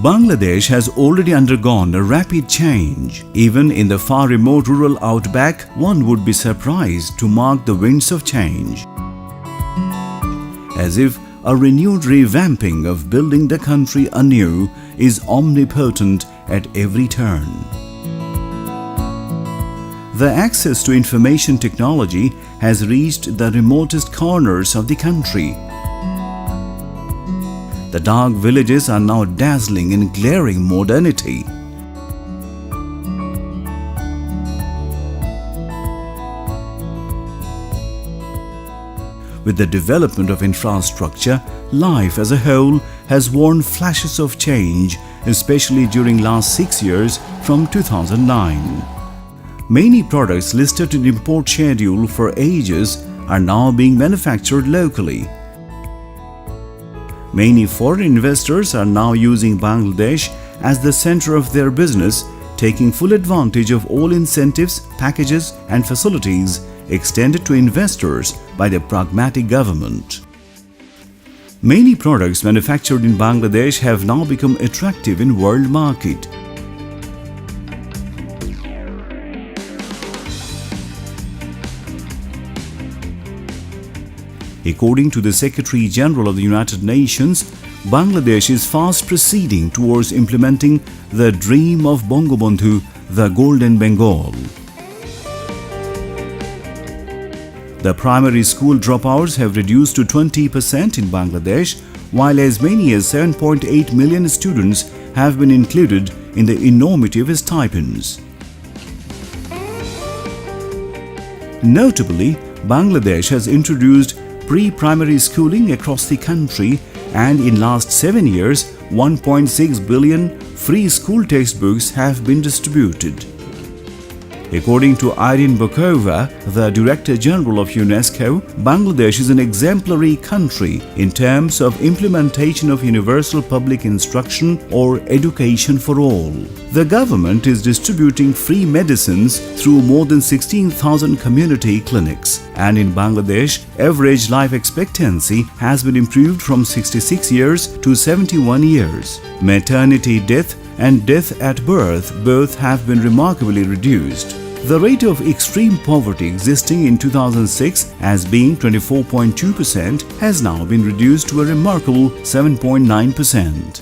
Bangladesh has already undergone a rapid change. Even in the far remote rural outback, one would be surprised to mark the winds of change. As if a renewed revamping of building the country anew is omnipotent at every turn. The access to information technology has reached the remotest corners of the country. The dark villages are now dazzling in glaring modernity. With the development of infrastructure, life as a whole has worn flashes of change, especially during last 6 years from 2009. Many products listed in import schedule for ages are now being manufactured locally. Many foreign investors are now using Bangladesh as the center of their business, taking full advantage of all incentives, packages and facilities extended to investors by the pragmatic government. Many products manufactured in Bangladesh have now become attractive in world market. According to the Secretary General of the United Nations, Bangladesh is fast proceeding towards implementing the dream of Bangabandhu, the Golden Bengal. The primary school dropouts have reduced to 20% in Bangladesh, while as many as 7.8 million students have been included in the enormity of stipends. Notably, Bangladesh has introduced pre-primary schooling across the country, and in last 7 years, 1.6 billion free school textbooks have been distributed. According to Irene Bokova, the Director General of UNESCO, Bangladesh is an exemplary country in terms of implementation of universal public instruction or education for all. The government is distributing free medicines through more than 16,000 community clinics. And in Bangladesh, average life expectancy has been improved from 66 years to 71 years. Maternity death and death at birth both have been remarkably reduced. The rate of extreme poverty existing in 2006 as being 24.2% has now been reduced to a remarkable 7.9%.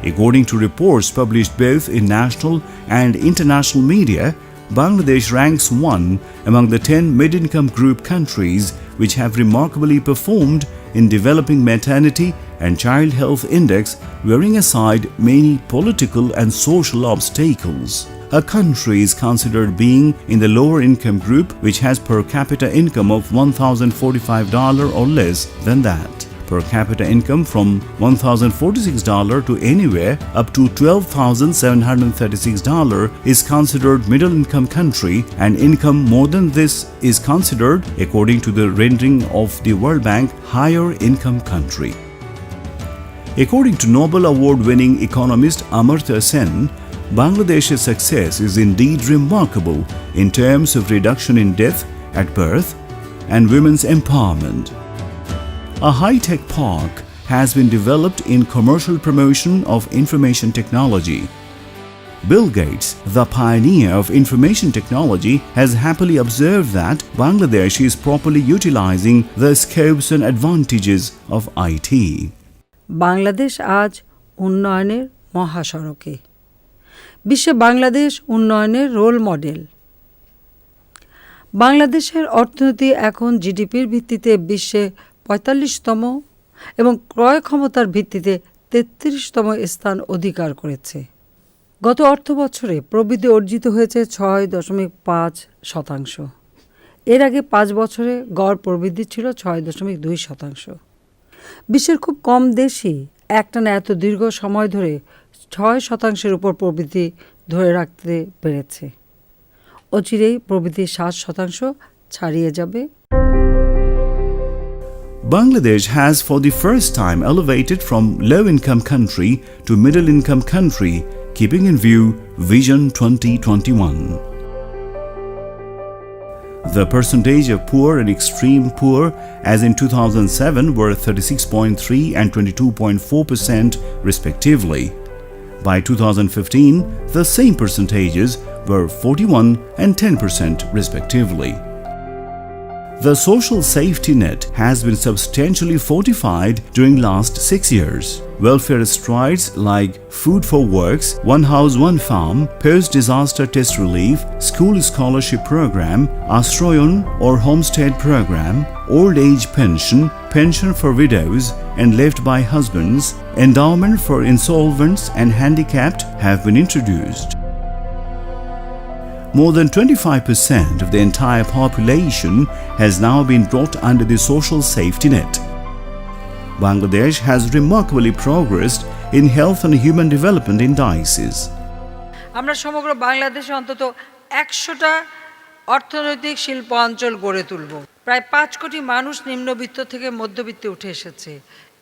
According to reports published both in national and international media, Bangladesh ranks 1 among the 10 mid-income group countries which have remarkably performed in developing maternity and child health index, wearing aside many political and social obstacles. A country is considered being in the lower income group which has per capita income of $1,045 or less than that. Per capita income from $1,046 to anywhere up to $12,736 is considered middle income country, and income more than this is considered, according to the rendering of the World Bank, higher income country. According to Nobel Award-winning economist Amartya Sen, Bangladesh's success is indeed remarkable in terms of reduction in death at birth and women's empowerment. A high-tech park has been developed in commercial promotion of information technology. Bill Gates, the pioneer of information technology, has happily observed that Bangladesh is properly utilizing the scopes and advantages of IT. Bangladesh আজ উন্নয়নের মহাসড়কে। বিশ্বে বাংলাদেশ উন্নয়নের role model. বাংলাদেশের অর্থনীতি এখন জিডিপির ভিত্তিতে বিশ্বে ৪৫তম এবং ক্রয় ক্ষমতার ভিত্তিতে ৩৩তম স্থান অধিকার করেছে। গত অর্থবছরে প্রবৃদ্ধি অর্জিত হয়েছে ৬.৫%। এর আগে ৫ বছরে গড় প্রবৃদ্ধি ছিল ৬.২%। বিশ্বের খুব কম দেশই একটানা এত দীর্ঘ সময় ধরে ৬% উপর প্রবৃদ্ধি ধরে রাখতে পেরেছে। অচিরেই প্রবৃদ্ধি ৭% ছাড়িয়ে যাবে। Bangladesh has for the first time elevated from low-income country to middle-income country, keeping in view Vision 2021. The percentage of poor and extreme poor, as in 2007, were 36.3 and 22.4% respectively. By 2015, the same percentages were 41 and 10% respectively. The social safety net has been substantially fortified during last 6 years. Welfare strides like Food for Works, One House One Farm, Post-Disaster Test Relief, School Scholarship Program, Astroyon or Homestead Program, Old Age Pension, Pension for Widows and Left by Husbands, Endowment for Insolvents and Handicapped have been introduced. More than 25% of the entire population has now been brought under the social safety net. Bangladesh has remarkably progressed in health and human development indices. আমরা সমগ্র বাংলাদেশে অন্তত 100টা অর্থনৈতিক শিল্প অঞ্চল গড়ে তুলব। প্রায় 5 কোটি মানুষ নিম্নবিত্ত থেকে মধ্যবিত্তে উঠে এসেছে।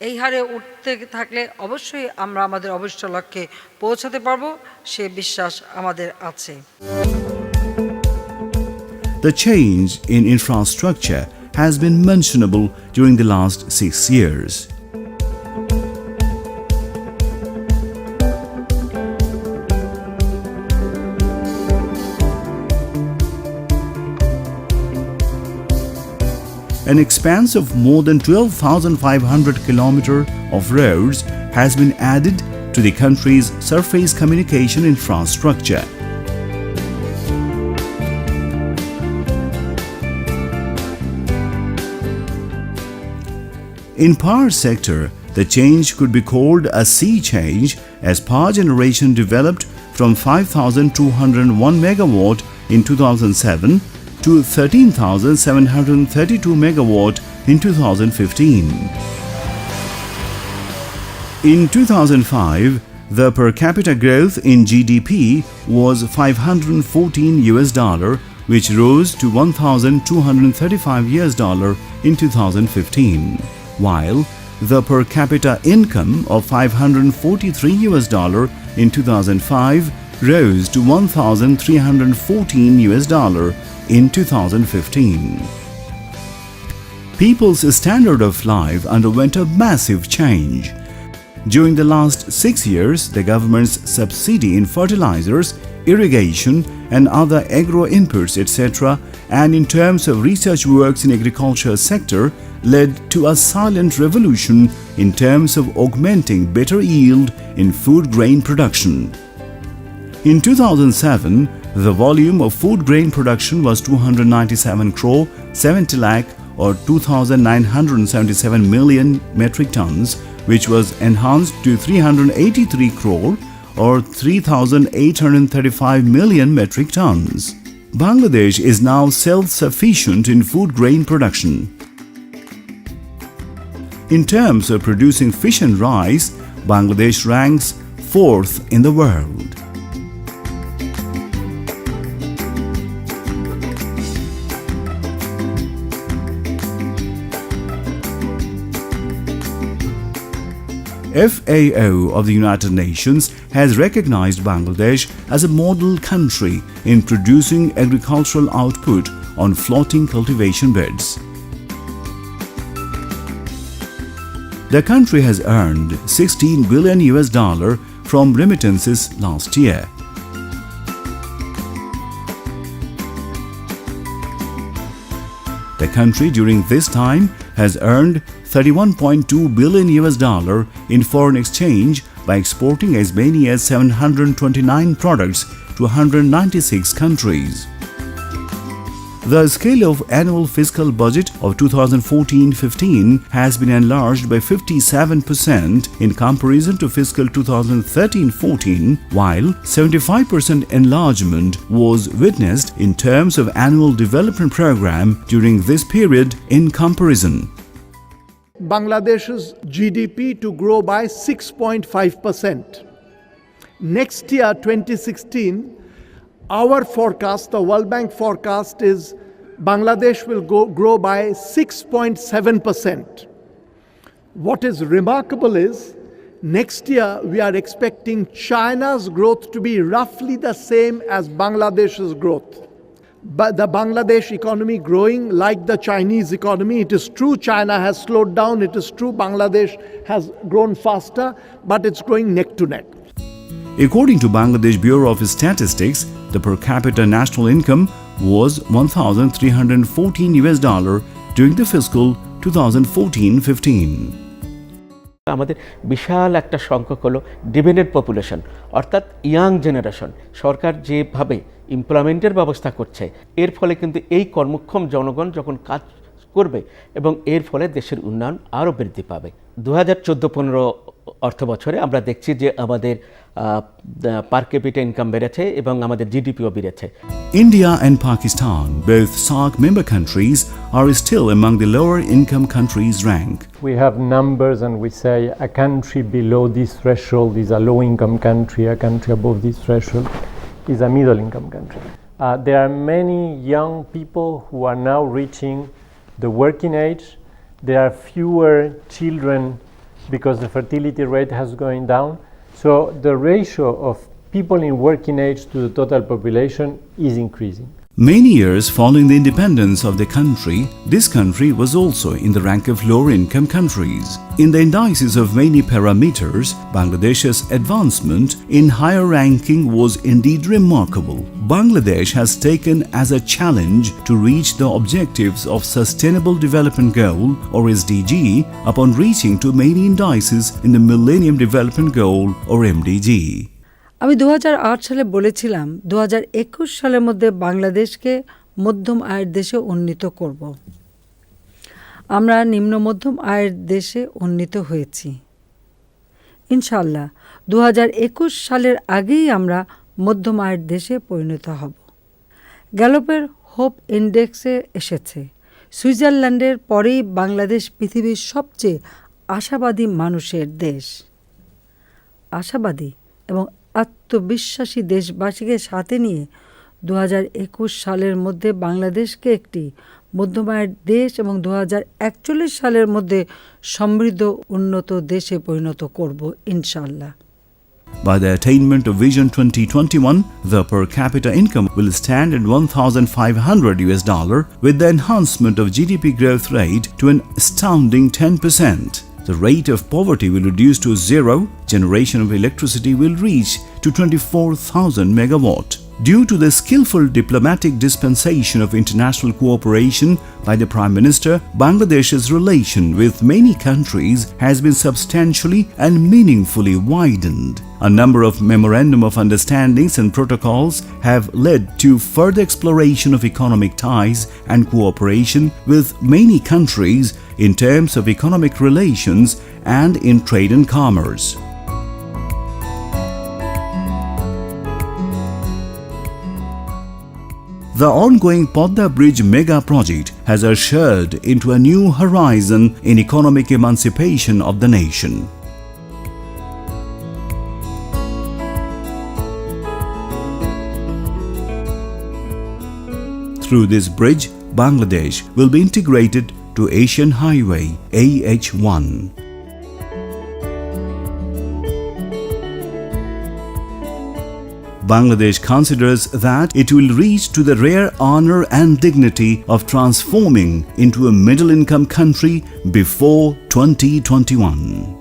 এই হারে উঠতে থাকলে অবশ্যই আমরা আমাদের অভিষ্ট লক্ষ্যে পৌঁছাতে পারব, সে বিশ্বাস আমাদের আছে। The change in infrastructure has been mentionable during the last 6 years. An expanse of more than 12,500 kilometers of roads has been added to the country's surface communication infrastructure. In power sector, the change could be called a sea change as power generation developed from 5,201 megawatt in 2007 to 13,732 megawatt in 2015. In 2005, the per capita growth in GDP was $514, which rose to $1,235 in 2015. While the per capita income of $543 in 2005 rose to $1,314 in 2015. People's standard of life underwent a massive change. During the last 6 years, the government's subsidy in fertilizers, irrigation and other agro inputs etc. and in terms of research works in agriculture sector led to a silent revolution in terms of augmenting better yield in food grain production. In 2007, the volume of food grain production was 297 crore 70 lakh or 2,977 million metric tons, which was enhanced to 383 crore or 3,835 million metric tons. Bangladesh is now self-sufficient in food grain production. In terms of producing fish and rice, Bangladesh ranks 4th in the world. FAO of the United Nations has recognized Bangladesh as a model country in producing agricultural output on floating cultivation beds. The country has earned $16 billion from remittances last year. The country during this time has earned $31.2 billion in foreign exchange by exporting as many as 729 products to 196 countries. The scale of annual fiscal budget of 2014-15 has been enlarged by 57% in comparison to fiscal 2013-14, while 75% enlargement was witnessed in terms of annual development program during this period in comparison. Bangladesh's GDP to grow by 6.5%. Next year, 2016, our forecast, the World Bank forecast, is Bangladesh will grow by 6.7%. What is remarkable is, next year we are expecting China's growth to be roughly the same as Bangladesh's growth. but the Bangladesh economy growing like the Chinese economy. It is true China has slowed down. It is true Bangladesh has grown faster, but it's growing neck to neck. According to Bangladesh Bureau of Statistics, the per capita national income was $1,314 during the fiscal 2014-15. আমাদের বিশাল একটা সংখ্যক হলো dependent population, অর্থাৎ young generation. সরকার যেভাবে এমপ্লয়মেন্টের ব্যবস্থা করছে, এর ফলে কিন্তু এই কর্মক্ষম জনগণ যখন কাজ করবে এবং এর ফলে দেশের উন্নয়ন আরও বৃদ্ধি পাবে। 2014-15 অর্থ বছরে আমরা দেখছি যে আমাদের পার ক্যাপিটা ইনকাম বেড়েছে এবং আমাদের জিডিপিও বেড়েছে। India and Pakistan, both SAARC member countries, are still among the lower income countries rank. We have numbers and we say a country below this threshold is a low income country, a country above this threshold is a middle income country. There are many young people who are now reaching the working age. There are fewer children because the fertility rate has gone down. So the ratio of people in working age to the total population is increasing. Many years following the independence of the country, this country was also in the rank of lower income countries. In the indices of many parameters, Bangladesh's advancement in higher ranking was indeed remarkable. Bangladesh has taken as a challenge to reach the objectives of Sustainable Development Goal or SDG upon reaching to many indices in the Millennium Development Goal or MDG. আমি 2008 সালে বলেছিলাম 2021 সালের মধ্যে বাংলাদেশকে মধ্যম আয়ের দেশে উন্নীত করব। আমরা নিম্ন মধ্যম আয়ের দেশে উন্নীত হয়েছি। ইনশাআল্লাহ 2021 সালের আগেই আমরা মধ্যম আয়ের দেশে পরিণত হব। গ্যালোপের হোপ ইন্ডেক্সে এসেছে, সুইজারল্যান্ডের পরেই বাংলাদেশ পৃথিবীর সবচেয়ে আশাবাদী মানুষের দেশ। আশাবাদী এবং আত্মবিশ্বাসী দেশবাসীকে সাথে নিয়ে 2021 সালের মধ্যে বাংলাদেশকে একটি মধ্যম আয়ের দেশ এবং 2041 সালের মধ্যে সমৃদ্ধ উন্নত দেশে পরিণত করব ইনশাআল্লাহ। By the attainment of Vision 2021, the per capita income will stand at $1,500 with the enhancement of GDP growth rate to an astounding 10%. The rate of poverty will reduce to zero. Generation of electricity will reach to 24,000 megawatt. Due to the skillful diplomatic dispensation of international cooperation by the Prime Minister, Bangladesh's relation with many countries has been substantially and meaningfully widened. A number of memorandum of understandings and protocols have led to further exploration of economic ties and cooperation with many countries in terms of economic relations and in trade and commerce. The ongoing Podda Bridge mega project has ushered into a new horizon in economic emancipation of the nation. Through this bridge, Bangladesh will be integrated to Asian Highway AH1. Bangladesh considers that it will reach to the rare honor and dignity of transforming into a middle-income country before 2021.